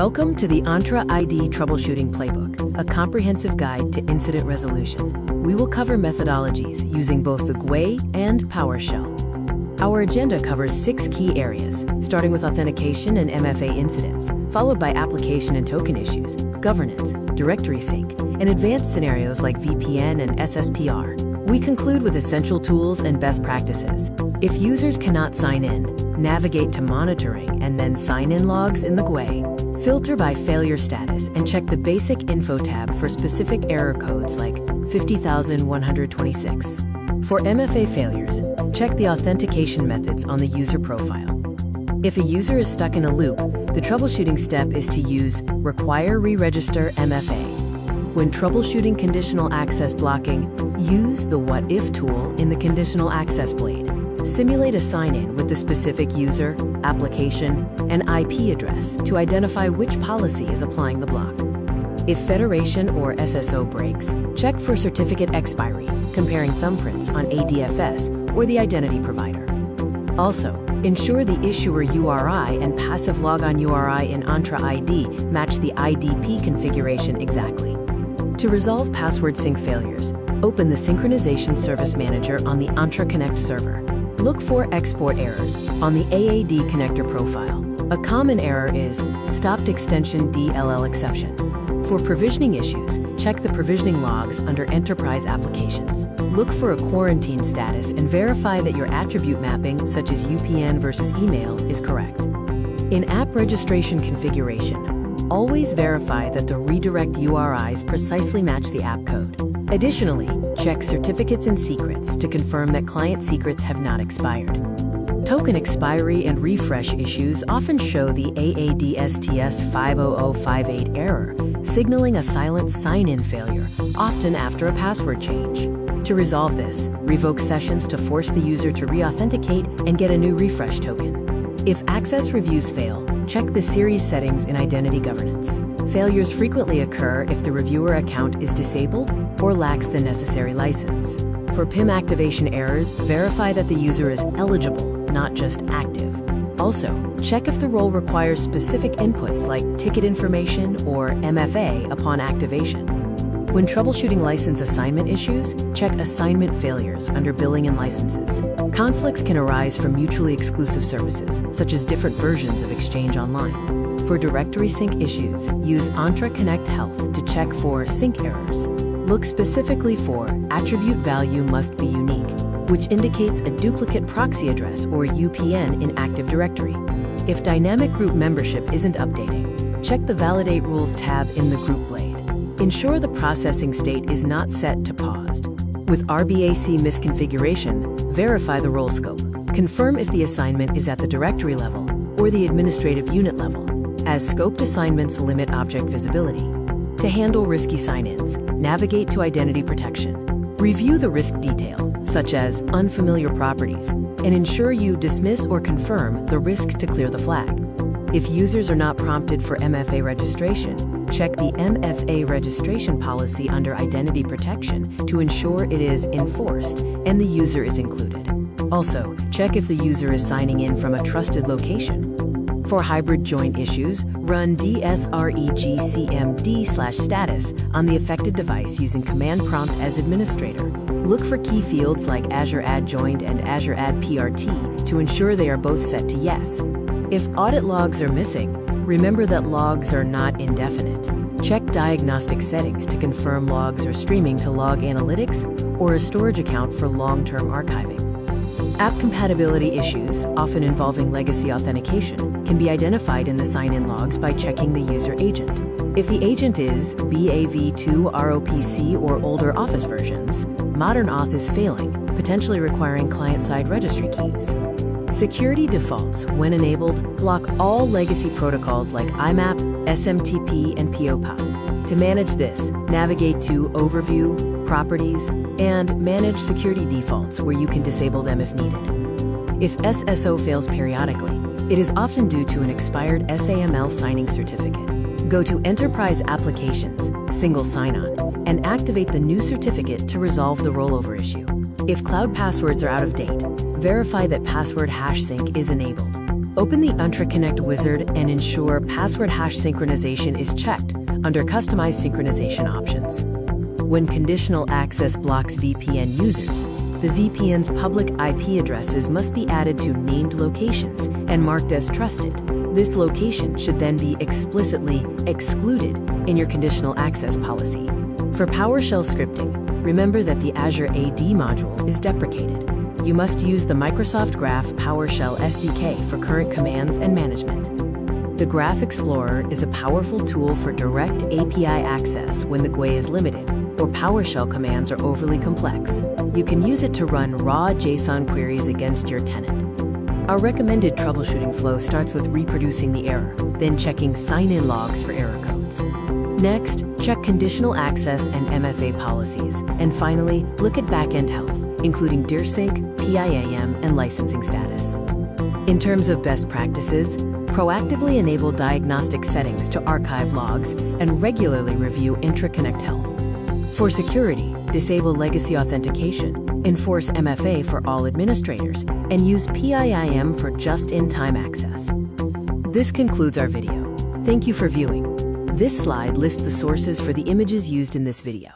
Welcome to the Entra ID Troubleshooting Playbook, a comprehensive guide to incident resolution. We will cover methodologies using both the GUI and PowerShell. Our agenda covers 6 key areas, starting with authentication and MFA incidents, followed by application and token issues, governance, directory sync, and advanced scenarios like VPN and SSPR. We conclude with essential tools and best practices. If users cannot sign in, navigate to monitoring and then sign-in logs in the GUI. Filter by failure status and check the basic info tab for specific error codes like 50,126. For MFA failures, check the authentication methods on the user profile. If a user is stuck in a loop, the troubleshooting step is to use Require Re-Register MFA. When troubleshooting conditional access blocking, use the What If tool in the conditional access blade. Simulate a sign-in with the specific user, application, and IP address to identify which policy is applying the block. If federation or SSO breaks, check for certificate expiry, comparing thumbprints on AADSTS or the identity provider. Also, ensure the issuer URI and passive logon URI in Entra ID match the IDP configuration exactly. To resolve password sync failures, open the Synchronization Service Manager on the Entra Connect server. Look for export errors on the AAD connector profile. A common error is stopped extension DLL exception. For provisioning issues, check the provisioning logs under Enterprise Applications. Look for a quarantine status and verify that your attribute mapping, such as UPN versus email, is correct. In app registration configuration, always verify that the redirect URIs precisely match the app code. Additionally, check certificates and secrets to confirm that client secrets have not expired. Token expiry and refresh issues often show the AADSTS 50058 error, signaling a silent sign-in failure, often after a password change. To resolve this, revoke sessions to force the user to re-authenticate and get a new refresh token. If access reviews fail, check the series settings in identity governance. Failures frequently occur if the reviewer account is disabled or lacks the necessary license. For PIM activation errors, verify that the user is eligible, not just active. Also, check if the role requires specific inputs like ticket information or MFA upon activation. When troubleshooting license assignment issues, check assignment failures under billing and licenses. Conflicts can arise from mutually exclusive services, such as different versions of Exchange Online. For directory sync issues, use Entra Connect Health to check for sync errors. Look specifically for attribute value must be unique, which indicates a duplicate proxy address or UPN in Active Directory. If dynamic group membership isn't updating, check the Validate Rules tab in the group blade. Ensure the processing state is not set to paused. With RBAC misconfiguration, verify the role scope. Confirm if the assignment is at the directory level or the administrative unit level, as scoped assignments limit object visibility. To handle risky sign-ins, navigate to Identity Protection. Review the risk detail, such as unfamiliar properties, and ensure you dismiss or confirm the risk to clear the flag. If users are not prompted for MFA registration, check the MFA registration policy under Identity Protection to ensure it is enforced and the user is included. Also, check if the user is signing in from a trusted location. For hybrid joint issues, run dsregcmd/status on the affected device using command prompt as administrator. Look for key fields like Azure AD Joint and Azure AD PRT to ensure they are both set to yes. If audit logs are missing, remember that logs are not indefinite. Check diagnostic settings to confirm logs are streaming to log analytics or a storage account for long-term archiving. App compatibility issues, often involving legacy authentication, can be identified in the sign-in logs by checking the user agent. If the agent is BAV2 ROPC or older Office versions, Modern Auth is failing, potentially requiring client-side registry keys. Security defaults, when enabled, block all legacy protocols like IMAP, SMTP, and POPA. To manage this, navigate to Overview, Properties, and Manage Security Defaults, where you can disable them if needed. If SSO fails periodically, it is often due to an expired SAML signing certificate. Go to Enterprise Applications, Single Sign-On, and activate the new certificate to resolve the rollover issue. If cloud passwords are out of date, verify that password hash sync is enabled. Open the Entra Connect wizard and ensure password hash synchronization is checked under Customize Synchronization options. When conditional access blocks VPN users, the VPN's public IP addresses must be added to named locations and marked as trusted. This location should then be explicitly excluded in your conditional access policy. For PowerShell scripting, remember that the Azure AD module is deprecated. You must use the Microsoft Graph PowerShell SDK for current commands and management. The Graph Explorer is a powerful tool for direct API access when the GUI is limited or PowerShell commands are overly complex. You can use it to run raw JSON queries against your tenant. Our recommended troubleshooting flow starts with reproducing the error, then checking sign-in logs for error codes. Next, check conditional access and MFA policies, and finally, look at backend health, including DIRSync, PIAM, and licensing status. In terms of best practices, proactively enable diagnostic settings to archive logs and regularly review Entra Connect health. For security, disable legacy authentication, enforce MFA for all administrators, and use PIAM for just-in-time access. This concludes our video. Thank you for viewing. This slide lists the sources for the images used in this video.